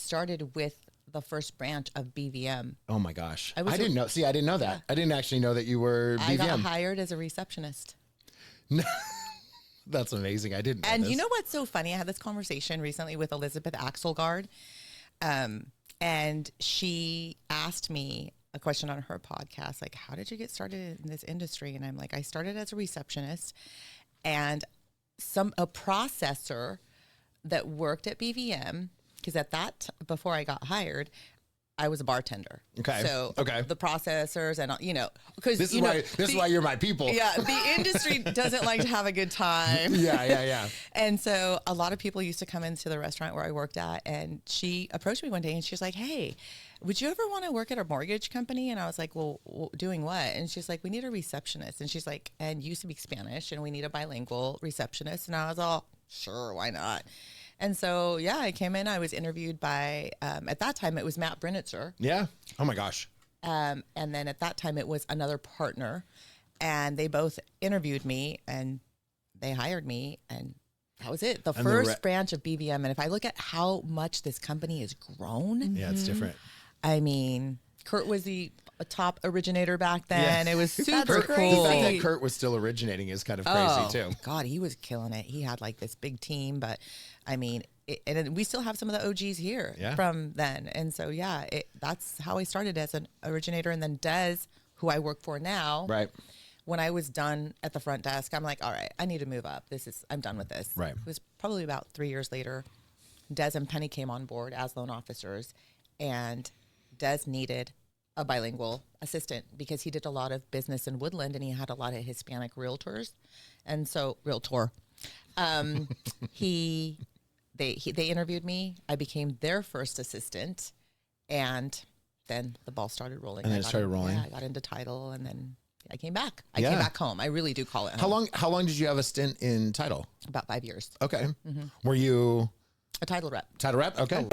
started with the first branch of BVM. Oh my gosh. I didn't know. See, I didn't know that. Yeah. I didn't actually know that you were BVM. I got hired as a receptionist. That's amazing. I didn't know And this. you know what's so funny? I had this conversation recently with Elizabeth 𝐿𝐴𝐶𝐲, and she asked me a question on her podcast, like, how did you get started in this industry? And I'm like, I started as a receptionist, and a processor that worked at BVM, because before I got hired, I was a bartender. Okay. So the processors and, because this is why you're my people. Yeah. The industry doesn't like to have a good time. Yeah. And so a lot of people used to come into the restaurant where I worked at, and she approached me one day and she was like, hey, would you ever want to work at a mortgage company? And I was like, well, doing what? And she's like, we need a receptionist. And she's like, and you speak Spanish and we need a bilingual receptionist. And I was all, sure, why not? And so, yeah, I came in, I was interviewed by, at that time, it was Matt Brinitzer. Yeah. Oh my gosh. And then at that time, it was another partner, and they both interviewed me and they hired me, and that was it. The first branch of BVM. And if I look at how much this company has grown. Yeah, it's different. I mean, Kurt was the top originator back then. Yeah. It was super cool. The fact that Kurt was still originating is kind of crazy too. God, he was killing it. He had like this big team, but I mean, and we still have some of the OGs here from then. And so, yeah, that's how I started as an originator. And then Des, who I work for now, right? When I was done at the front desk, I'm like, all right, I need to move up. I'm done with this. Right. It was probably about 3 years later. Des and Penny came on board as loan officers, and Des needed a bilingual assistant because he did a lot of business in Woodland and he had a lot of Hispanic realtors. And so they interviewed me. I became their first assistant, and then the ball started rolling. And then it started rolling. Yeah, I got into title, and then I came back. I came back home. I really do call it home. How long did you have a stint in title? About 5 years. Okay. Mm-hmm. Were you a title rep? Title rep? Okay.